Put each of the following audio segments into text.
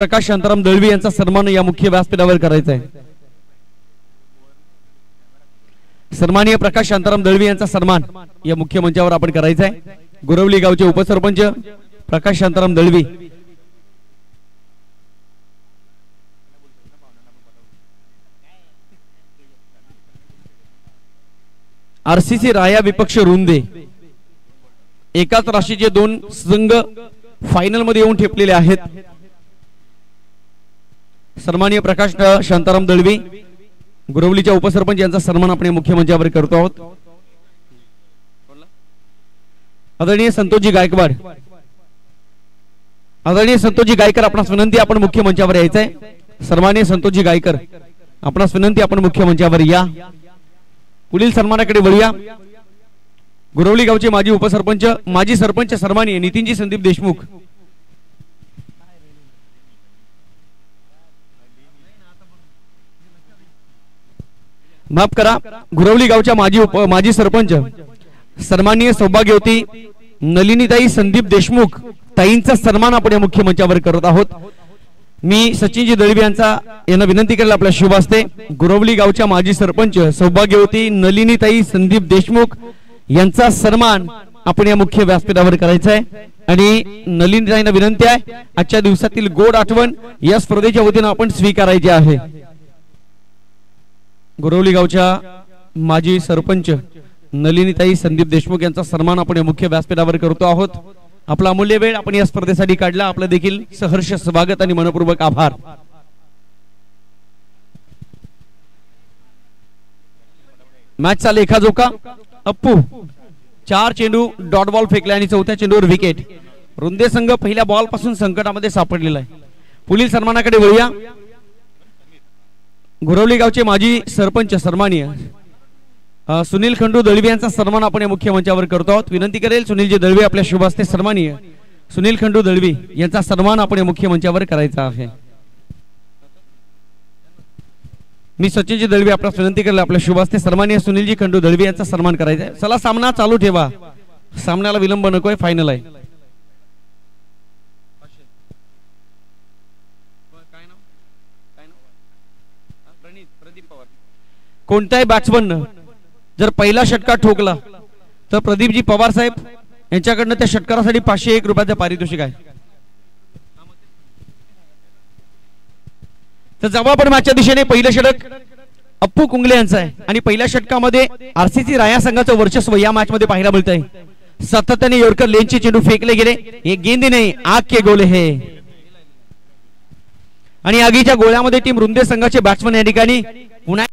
प्रकाश शांताराम दळवी यांचा सन्मान या मुख्य व्यासपीठावर करायचा आहे। सन्माननीय प्रकाश शांताराम दळवी यांचा सन्मान या मुख्य मंचावर आपण करायचा आहे। गुरवली गावचे उपसरपंच प्रकाश शांताराम दळवी, आरसीसी राया विपक्ष रुंदे एकाच राशीचे दोन संघ फायनल मध्ये येऊन ठेपलेले आहेत। सन्माननीय प्रकाश शांताराम दळवी गुरवलीच्या उपसरपंच यांचा सन्मान आपण मुख्य मंचावर करतो आहोत। आदरणीय संतोषजी गायकवाड, आदरणीय संतोषजी गायकर आपणास विनंती आपण मुख्य मंचावर यायचं आहे। सन्माननीय संतोषजी गायकर आपणास विनंती आपण मुख्य मंचावर या। पुढील सन्मानाकडे वळूया। गुरवली गावचे माजी उपसरपंच माजी सरपंच सन्माननीय नितीनजी संदीप देशमुख, माफ करा, गुरवली गावच्या माजी सरपंच सन्माननीय सौभाग्यवती नलिनीताई संदीप देशमुख ताईंचा सन्मान आपण या मुख्य मंचावर करत आहोत। मी सचिनजी दळवी यांना विनंती करेल आपल्या शुभ हस्ते गुरवली गावच्या माजी सरपंच सौभाग्यवती नलिनीताई संदीप देशमुख यांचा सन्मान आपण या मुख्य व्यासपीठावर करायचा आहे। आणि नलिनीताईंना विनंती आहे आजच्या दिवसातील गोड आठवण या स्पर्धेच्या वतीने आपण स्वीकारायची आहे। गुरवली गावच्या माजी सरपंच नलिनीताई संदीप देशमुख यांचा सन्मान आपण मुख्य व्यासपीठावर करतो आहोत। आपला अमूल्य वेळ आपण या स्पर्धेसाठी काढला, आपलं देखील सहर्ष स्वागत आणि मनपूर्वक आभार। मॅचचा लेखाजोखा अप्पू 4 चेंडू डॉट बॉल फेकले आणि चौथ्या चेंडूवर विकेट। रुंदे संघ पहिल्या बॉल पासून संकटामध्ये सापडलेला आहे। पुढील सन्मानाकडे वळूया। गुरवली गावचे माजी सरपंच सन्माननीय सुनील खंडू दळवी यांचा सन्मान आपण या मुख्य मंचावर करतो आहोत। विनंती करेल सुनीलजी दळवी आपल्या शुभ हस्ते सन्माननीय सुनील खंडू दळवी यांचा सन्मान आपण या मुख्य मंचावर करायचा आहे। मी सचिनजी दळवी आपल्याला विनंती करेल आपल्या शुभ हस्ते सन्माननीय सुनीलजी खंडू दळवी यांचा सन्मान करायचा आहे। चला सामना चालू ठेवा, सामन्याला विलंब नकोय, फायनल आहे। कोणत्याही बॅट्समन जर पहिला षटकार ठोकला तर प्रदीपजी पवार साहेब यांच्याकडनं त्या षटकारासाठी 501 रुपयाचं पारितोषिक आहे। तर जवळ पण मॅचच्या दिशेने पहिलं षटक अप्पू कुंगले यांचं आहे आणि पहिल्या षटकामध्ये आरसीसी राया संघाचं वर्चस्व या मॅच मध्ये पाहायला मिळत आहे। सातत्याने यॉर्कर लेनचे चेंडू फेकले गेले, एक गेंद नाही आग के गोले है आणि आगीच्या गोळ्यामध्ये टीम रुंदे संघाचे बॅट्समन या ठिकाणी पुन्हा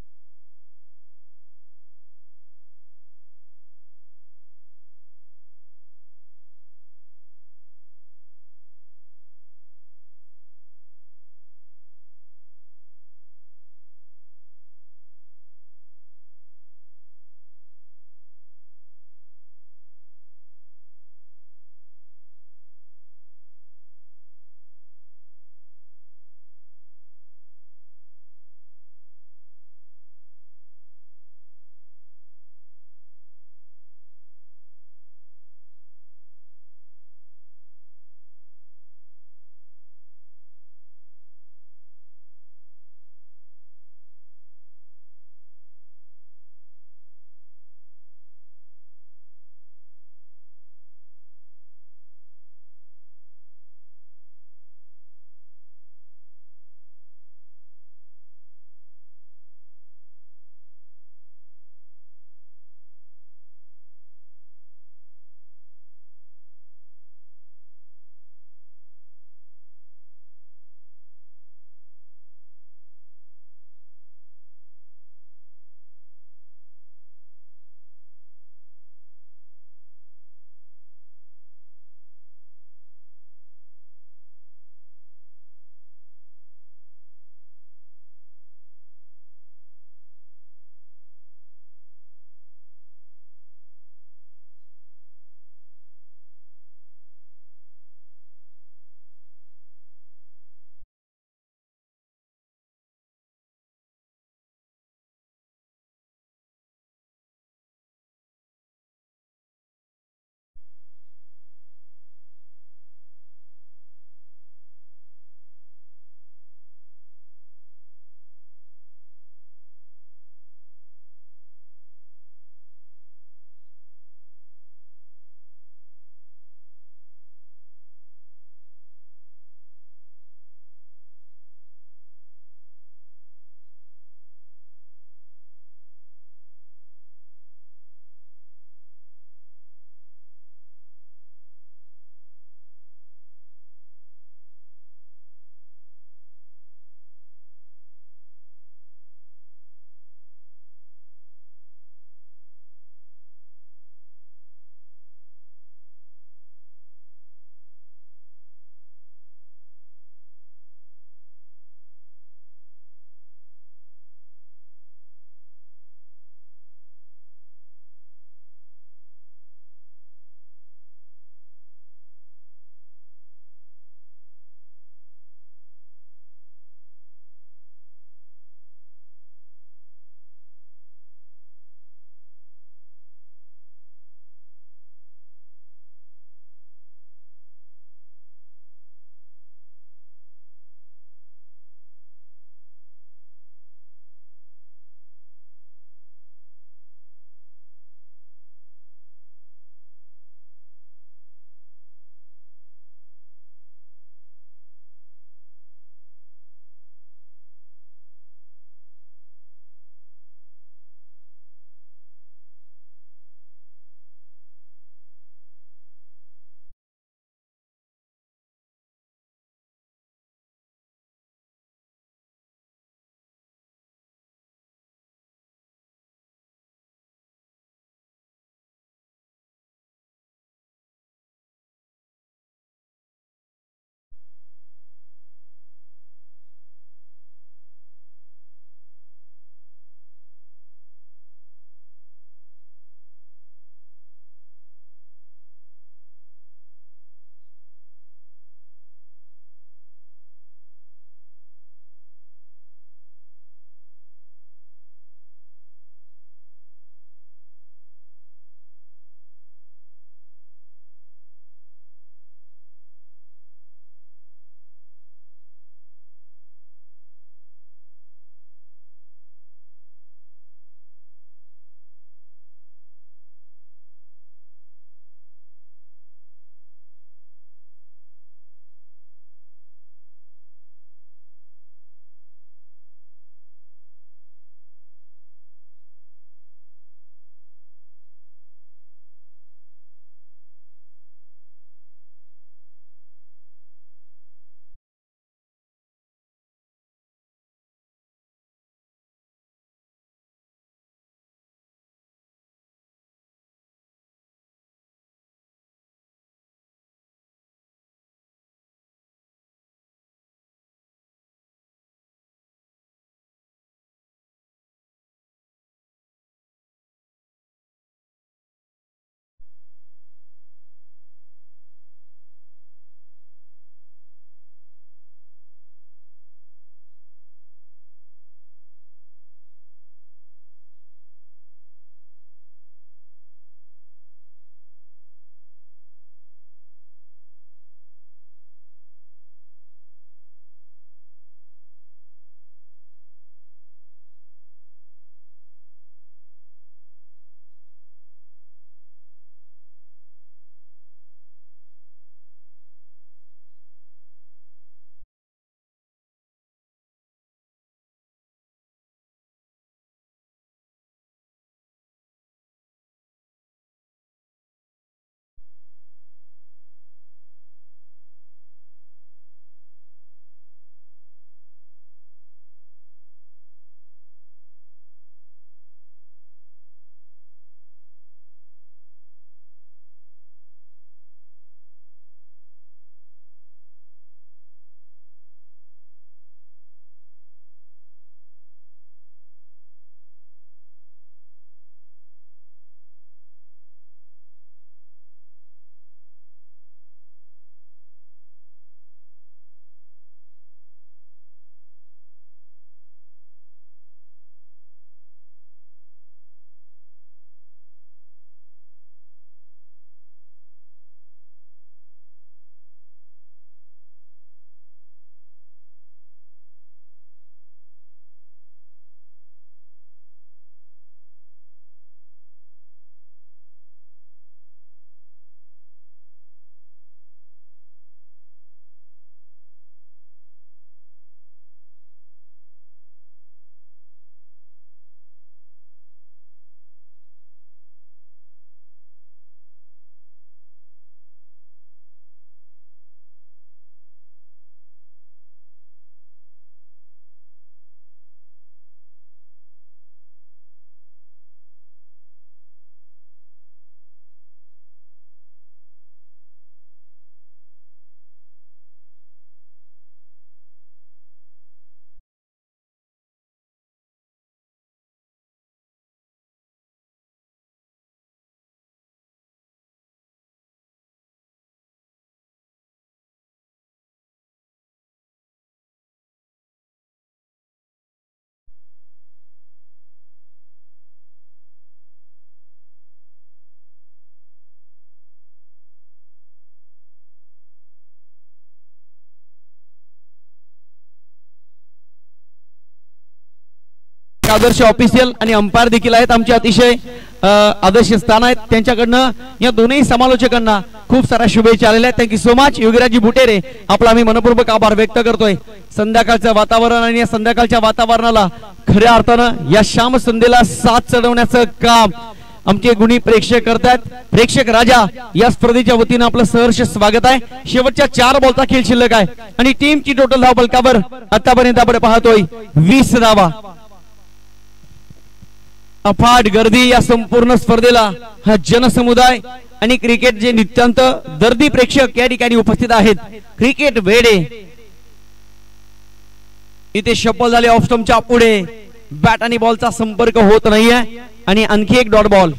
आदर्श ऑफिशियल आणि अंपायर देखील आहेत आमचे अतिशय आदर्श स्थान आहेत त्यांच्याकडनं या दोन्ही समालोचकांना खूप साऱ्या शुभेच्छा आलेल्या आहेत. Thank you so much. Yogirajji Butere आपला आम्ही मनपूर्वक आभार व्यक्त करतोय. संध्याकाळचं वातावरण आणि या संध्याकाळच्या वातावरणाला खऱ्या अर्थानं या श्याम संध्येला साथ चढवण्याचं काम आमचे गुणी प्रेक्षक करतात. प्रेक्षक राजा या स्पर्धेच्या वतीनं आपलं सहर्ष स्वागत आहे. शेवटच्या 4 बॉलचा खेळ शिल्लक आहे आणि टीमची टोटल धाव फलकावर आतापर्यंत आपण पाहतोय 20 धावा. अफाट गर्दी या संपूर्ण स्पर्धेला हा जनसमुदाय आणि क्रिकेट जे नित्यांत दर्दी प्रेक्षक या ठिकाणी उपस्थित आहेत. क्रिकेट वेडे इथे शफल झाले. ऑफ स्टंपच्या पुढे बॅट आणि बॉलचा संपर्क होत नाहीये आणि आणखी एक डॉट बॉल.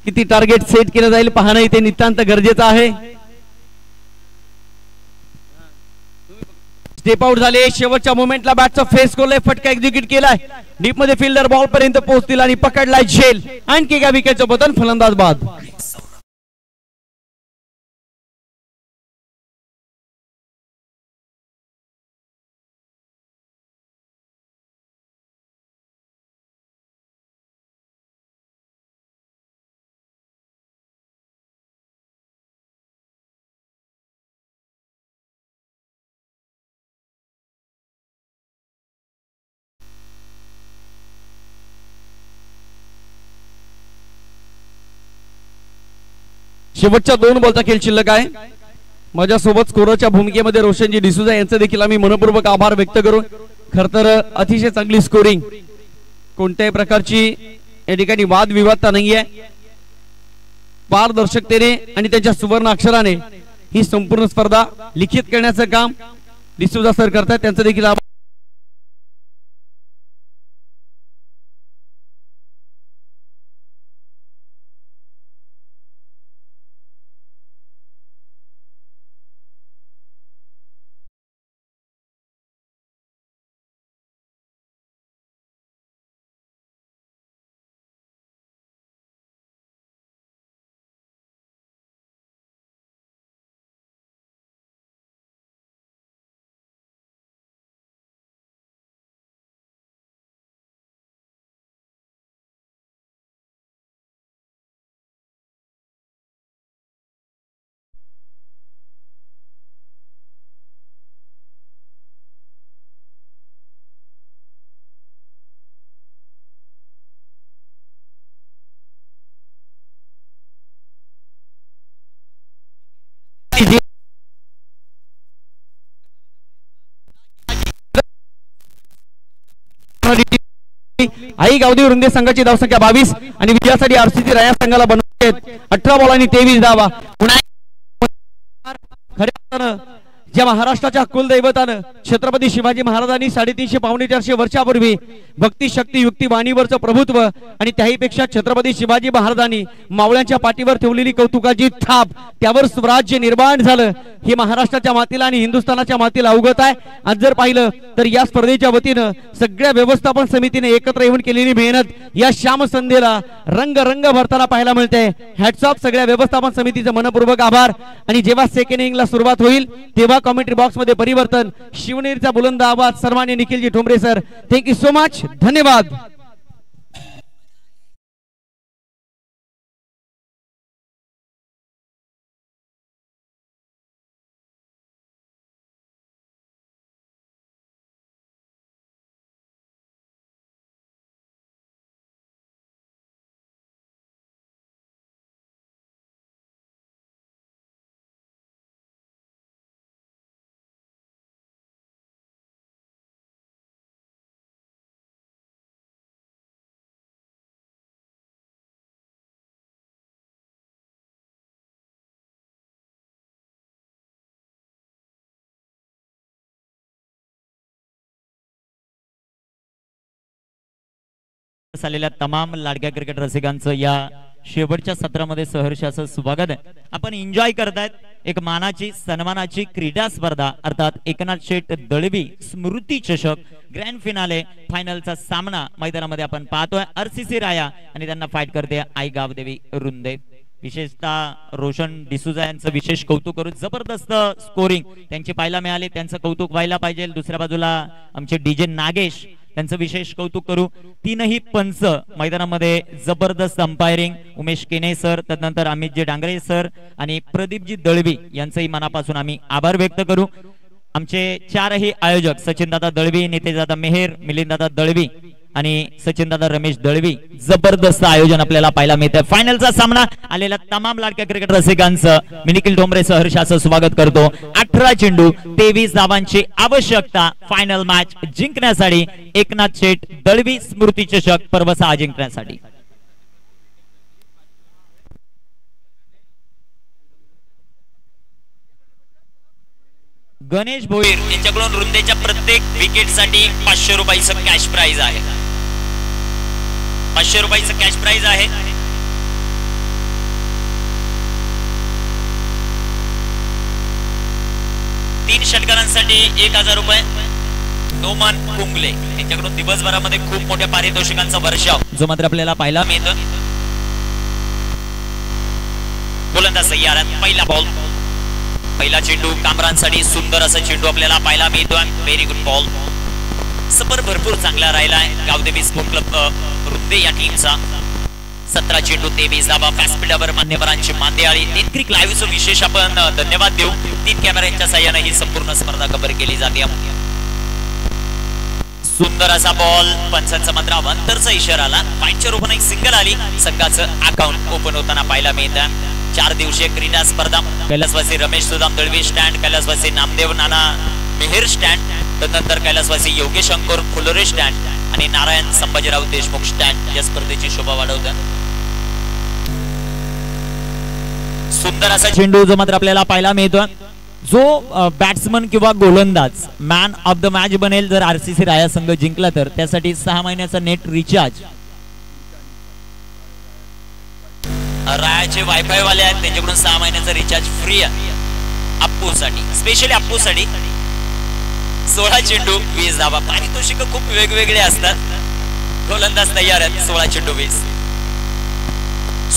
किती टार्गेट सेट केलं जाईल पाहणं इथे नितांत गरजेचं आहे. स्टेप आउट झाले. शेवटच्या मोमेंटला बॅटचा फेस करलाय. फटका एक्झिक्यूट केलाय. डीप मध्ये फिल्डर बॉल पर्यंत पोहोचतील आणि पकडलाय झेल. आणखी एका विकेटचं पतन. फलंदाज बाद. शेवटच्या 2 बॉलचा खेळ शिल्लक आहे. माझ्यासोबत स्कोरच्या भूमिकेमध्ये रोशनजी डिसूजा यांचे देखील आम्ही मनपूर्वक आभार व्यक्त करू. खर तर अतिशय चांगली स्कोरिंग, कोणत्याही प्रकारची या ठिकाणी वादविवादता नाहीये. पारदर्शकतेने आणि त्यांच्या सुवर्ण अक्षराने ही संपूर्ण स्पर्धा लिखित करण्याचं काम डिसूजा सर करतात. त्यांचं देखील आभार. आई गावदेव रुंदे संघाची धावसंख्या 22 आणि विजयासाठी आरसीसी राया संघाला बनवले 18 बॉल आणि 23 धावा. खऱ्या ज्या महाराष्ट्राच्या कुलदैवतानं छत्रपती शिवाजी महाराजांनी 350 पावणे 400 वर्षापूर्वी भक्ती शक्ती युक्ती वाणीवरचं प्रभुत्व आणि त्याहीपेक्षा छत्रपती शिवाजी महाराजांनी मावळ्यांच्या पाठीवर ठेवलेली कौतुकाची थाप, त्यावर स्वराज्य निर्माण झालं. हे महाराष्ट्राच्या मातीला आणि हिंदुस्थानाच्या मातीला अवगत आहे. आज जर पाहिलं तर या स्पर्धेच्या वतीनं सगळ्या व्यवस्थापन समितीने एकत्र येऊन केलेली मेहनत या श्याम संध्येला रंग रंग भरताना पाहायला मिळते. हॅट्स ऑफ सगळ्या व्यवस्थापन समितीचं मनपूर्वक आभार. आणि जेव्हा सेकंड इनिंगला सुरुवात होईल तेव्हा कमेंट्री बॉक्स मध्ये परिवर्तन. शिवनेरीचा बुलंद आवाज सन्माननीय Nikhilji Thombre sir. Thank you so much. धन्यवाद. आलेल्या तमाम लाडक्या क्रिकेट रसिकांचं या शेवटच्या सत्रामध्ये सहर्ष असं स्वागत आहे. आपण एन्जॉय करतायत एक मानाची सन्मानाची क्रीडा स्पर्धा, अर्थात एकनाथ शेठ दळवी स्मृती चषक ग्रँड फिनाले फायनलचा सामना मैदानामध्ये आपण पाहतोय. आरसीसी राया आणि त्यांना फाईट करते आई गावदेवी रुंदे. विशेषतः रोशन डिसूजा यांचं विशेष कौतुक करू. जबरदस्त स्कोरिंग त्यांची पाहायला मिळाली, त्यांचं कौतुक व्हायला पाहिजे. दुसऱ्या बाजूला आमचे डीजे नागेश त्यांचं विशेष कौतुक करू. तीनही पंच मैदानामध्ये जबरदस्त अंपायरिंग, उमेश केने सर, त्यानंतर अमितजी डांगरे सर आणि प्रदीपजी दळवी यांचंही मनापासून आम्ही आभार व्यक्त करू. आमचे चारही आयोजक सचिनदादा दळवी, नितेशदादा मेहेर, मिलिंददादा दळवी आणि सचिनदादा रमेश दळवी, जबरदस्त आयोजन आपल्याला पाहायला मिळतं. फायनलचा सामना आलेल्या तमाम लाडक्या क्रिकेट रसिकांचं मी निखिल डोंबरे सहर्षाचं स्वागत करतो. 18 चेंडू 23 धावांची आवश्यकता फायनल मॅच जिंकण्यासाठी. एकनाथ शेठ दळवी स्मृती चषक पर्व 6 जिंकण्यासाठी. गणेश भोईर यांच्याकडून रुंदेच्या प्रत्येक विकेटसाठी 500 रुपयाचं कॅश प्राइज आहे. 500 रुपयाचं कॅश प्राइज आहे. तीन षटकारांसाठी 1000 रुपये. नोमान कुंगले यांच्याकडून दिवसभरामध्ये खूप मोठ्या पारितोषिकांचा वर्षाव जो मात्र आपल्याला पाहायला मिळतो. गोलंदाज सय्यारात पहिला बॉल, पहिला चेंडू कामरांसाठी सुंदर असा चेंडू आपल्याला पाहायला मिळतोय. Very good ball. सपर भरपूर चांगला राहिलाय गावदेवी स्पोर्ट क्लब रुंदे या टीमचा. 17 चेंडू 23 धावा. व्यासपीठावर मान्यवरांची मांदियाळी. तीन क्रिक लाईव्हचं विशेष आपण धन्यवाद देऊ. 3 कॅमेऱ्यांच्या साह्याने ही संपूर्ण स्पर्धा कव्हर केली जाते. सुंदर असा बॉल. पंचांचा मात्र अवंतरचा इशारा आला. फाईटच्या रूपाने एक सिंगल आली. संघाचं अकाउंट ओपन होताना पाहायला मिळतं. 4 दिवसीय क्रीडा स्पर्धा. कैलासवासी रमेश सुदाम दळवी स्टँड, कैलासवासी नामदेव नाना मेहेर स्टँड, त्यानंतर कैलासवासी योगेश अंकुर फुलोरे स्टँड आणि नारायण संभाजीराव देशमुख स्टँड या स्पर्धेची शोभा वाढवतात. सुंदर असा चेंडू जो मात्र आपल्याला पाहायला मिळतो. जो बॅट्समन किंवा गोलंदाज मॅन ऑफ द मॅच बनेल जर आरसीसी राया संघ जिंकला तर त्यासाठी 6 महिन्याचा नेट रिचार्ज. रायाचे वायफाय वाले आहेत त्यांच्याकडून 6 महिन्याचा रिचार्ज फ्री आहे. अप्पूसाठी, स्पेशली अप्पूसाठी 16 चेंडू 20 धावा. पारितोषिक खूप वेगवेगळे असतात. गोलंदाज तयार आहेत. 16 चेंडू 20.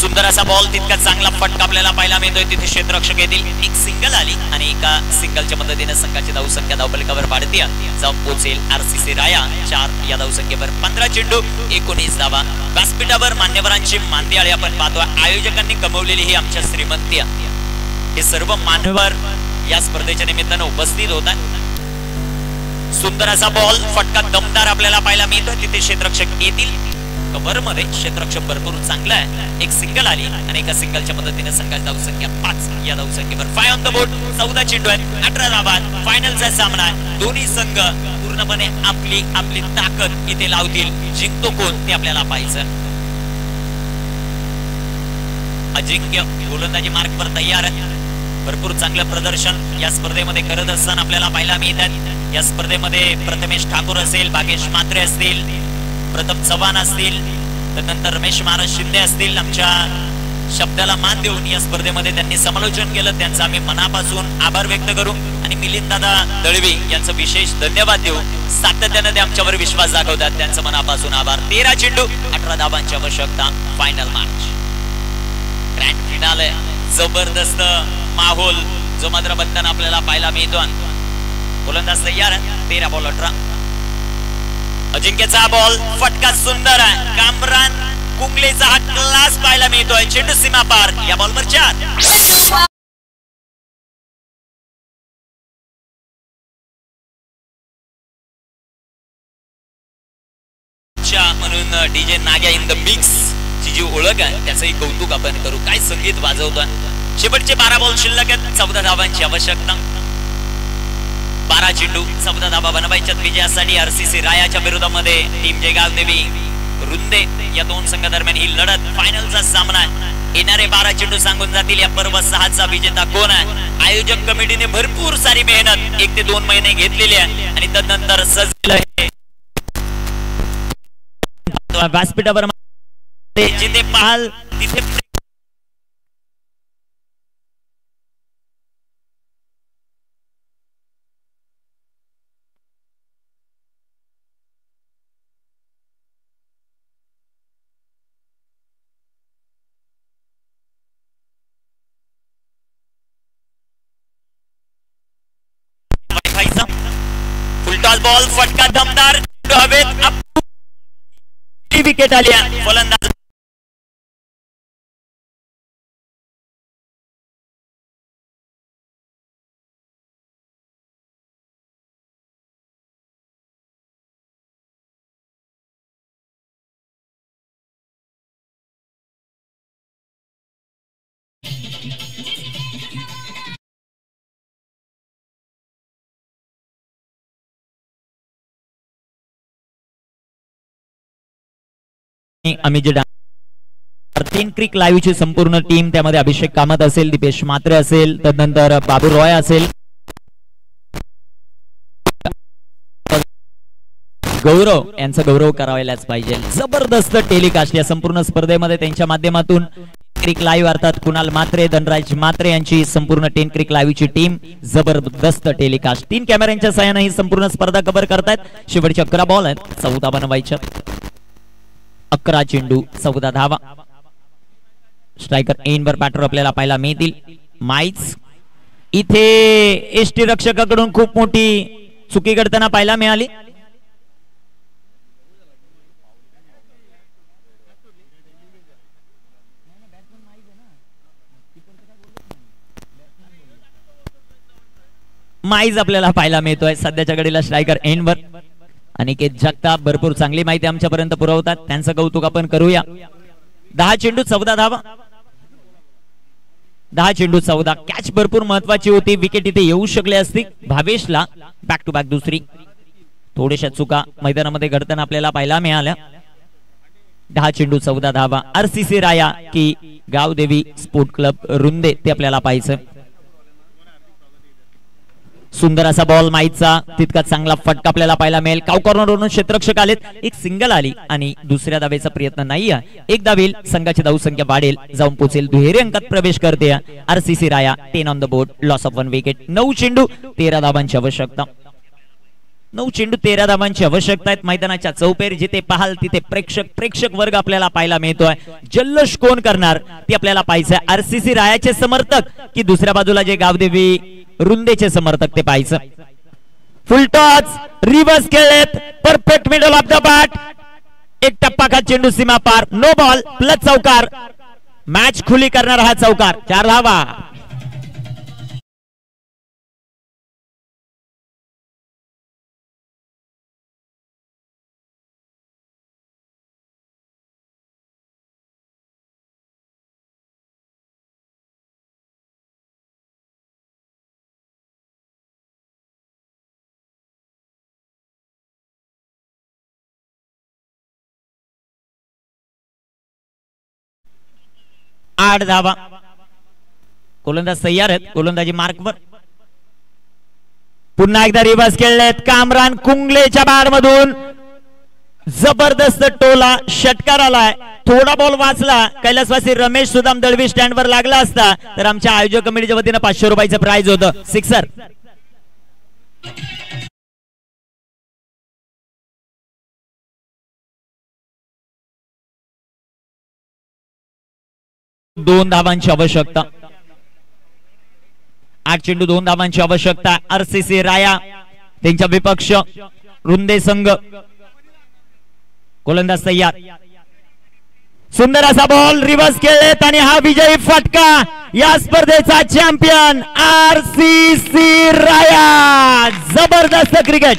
सुंदर असा बॉल. तितका चांगला फटका आपल्याला पाहायला मिळतोय. तिथे क्षेत्ररक्षक येतील. एक सिंगल आली आणि एका सिंगलच्या मदतीने संघाची धावसंख्या धावफलकावर वाढते जाऊन पोहोचेल आरसीसी राया 4 या धावसंख्येवर. 15 चेंडू 19 धावा. व्यासपीठावर मान्यवरांची मांदियाळी आपण पाहतोय. आयोजकांनी कमवलेली ही आमच्या श्रीमंती. हे सर्व मान्यवर या स्पर्धेच्या निमित्तानं उपस्थित होतात. सुंदर असा बॉल. फटका दमदार आपल्याला पाहायला मिळतोय. तिथे क्षेत्ररक्षक येतील. कव्हर मध्ये क्षेत्ररक्षक भरपूर चांगला आहे. एक सिंगल आली आणि एका सिंगलच्या मदतीने संघाची धावसंख्या 5 या धावसंख्येवर. 5 ऑन द बोर्ड. 14 चेंडू आहेत. 18 धावा. फायनलचा सामना आहे. दोन्ही संघ पूर्णपणे आपली ताकद इथे लावतील. जिंकतो कोण ते आपल्याला पाहायचं. अजिंक्य गोलंदाजी मार्कवर तयार आहे. भरपूर चांगलं प्रदर्शन या स्पर्धेमध्ये करत असताना आपल्याला पाहायला मिळतात. या स्पर्धेमध्ये प्रथमेश ठाकूर असेल, भागेश म्हात्रे असतील, प्रथम चव्हाण असतील, त्यानंतर रमेश महाराज शिंदे असतील. आमच्या शब्दाला मान देऊन या स्पर्धेमध्ये त्यांनी समालोचन केलं. त्यांचा आम्ही मनापासून आभार व्यक्त करू आणि मिलिंददादा दळवी यांचं विशेष धन्यवाद देऊ. सातत्याने ते आमच्यावर विश्वास दाखवतात. त्यांचं मनापासून आभार. 13 चेंडू 18 धावांची आवश्यकता. Final match grand finale. जबरदस्त माहोल जो मात्र बनताना आपल्याला पाहायला मिळतो. गोलंदाज तयार आहे. 13 बॉल 18. अजिंक्यचा बॉल. फटका सुंदर आहे. कामरान कुंगलेचा हा क्लास पाहायला मिळतोय. चेंडू सीमा पार. या बॉलवर 4. म्हणून DJ Nagya in the mix ची जी ओळख आहे त्याचंही कौतुक आपण करू. काय संगीत वाजवतोय. शेवटचे 12 बॉल शिल्लक आहेत. 14 धावांची आवश्यकता. 12 चेंडू 14 धावा बनवायच्यात विजयासाठी. आरसीसी रायाच्या विरोधामध्ये टीम जयगाव देवी रुंदे या दोन संघादरम्यान ही लढत. फायनलचा सामना आहे. येणारे 12 चेंडू सांगून जातील या पर्व 6चा विजेता कोण आहे. आयोजक कमिटीने भरपूर सारी मेहनत 1 ते 2 महिने घेतलेली आहे आणि त्यानंतर सजलेलं हे व्यासपीठावर जिथे पाहाल तिथे फुलटॉस बॉल. फटका दमदार. विकेट आली फलंदाज आम्ही जे तीन क्रिक लाईव्ह ची संपूर्ण टीम त्यामध्ये अभिषेक कामत असेल, दीपेश म्हात्रे असेल, तदनंतर बाबू रॉय असेल, गौरव यांचा गौरव करायलाच पाहिजे. जबरदस्त टेलिकास्ट या संपूर्ण स्पर्धेमध्ये त्यांच्या माध्यमातून क्रिक लाईव्ह अर्थात कुणाल म्हात्रे, धनराज म्हात्रे यांची संपूर्ण 10 क्रिक लाईव्ह ची टीम जबरदस्त टेलिकास्ट 3 कॅमेऱ्यांच्या सहाय्याने ही संपूर्ण स्पर्धा कव्हर करतायत. शेवटचे 11 बॉल आहेत, 14 बनवायच्या. 11 चेंडू 14 धावा. स्ट्रायकर एनवर बॅटर आपल्याला पाहायला मिळतील. माईच इथे एसटी रक्षकाकडून खूप मोठी चुकी घडताना पाहायला मिळाली. माईज आपल्याला पाहायला मिळतोय सध्याच्या घडीला स्ट्रायकर एनवर. अनिकेत जगताप भरपूर चांगली माहिती आमच्यापर्यंत पुरवतात, त्यांचं कौतुक आपण करूया. 10 चेंडू 14 धावा. 10 चेंडू 14. कॅच भरपूर महत्वाची होती, विकेट इथे येऊ शकले असती. भावेशला बॅक टू बॅक दुसरी. थोड्याशा चुका मैदानामध्ये घडताना आपल्याला पाहायला मिळाल्या. 10 चेंडू 14 धावा. आरसीसी राया की गावदेवी स्पोर्ट क्लब रुंदे ते आपल्याला पाहायचं. सुंदर असा बॉल माईचा, तितका चांगला फटका आपल्याला पाहायला मिळेल. काव कॉर्नरवरून क्षेत्ररक्षक आलेत, एक सिंगल आली आणि दुसऱ्या धावेचा प्रयत्न नाही आहे. एक धावेल संघाची धावसंख्या वाढेल, जाऊन पोहोचेल दुहेरी अंकात प्रवेश करते आरसीसी राया. 10 on the board, loss of 1 wicket. 9 चेंडू 13 धावांची आवश्यकता. 9 चेंडू 13 धावांची आवश्यकता आहेत. मैदानाच्या चौपेर जिथे पाहाल तिथे प्रेक्षक वर्ग आपल्याला पाहायला मिळतोय. जल्लोष कोण करणार ते आपल्याला पाहायचंय. आरसीसी रायाचे समर्थक की दुसऱ्या बाजूला जे गावदेवी रुंदेचे समर्थक ते पाहायचं. फुल टॉस रिव्हर्स खेळलेत, perfect middle of the bat. एक टप्पा खा चेंडू सीमा पार. नो बॉल प्लस चौकार. मॅच खुली करणार हा चौकार. 4 धावा. आठ धावा. गोलंदाज तयार आहेत, गोलंदाजी मार्कवर. पुन्हा एकदा रिव्हर्स खेळलेत. कामरान कुंगलेच्या बॅट मधून जबरदस्त टोला षटकार आलाय. थोडा बॉल वाचला, कैलासवासी रमेश सुदाम दळवी स्टँडवर लागला असता तर आमच्या आयोजक कमिटीच्या वतीनं 500 रुपयाचं प्राइज होतं. सिक्सर. दोन धावांची आवश्यकता. 8 चेंडू 2 धावांची आवश्यकता. आरसीसी राया त्यांच्या विपक्ष रुंदे संघ. गोलंदाज तयार. सुंदर असा बॉल रिव्हर्स खेळलेत आणि हा विजयी फटका. या स्पर्धेचा चॅम्पियन आरसीसी राया. जबरदस्त क्रिकेट.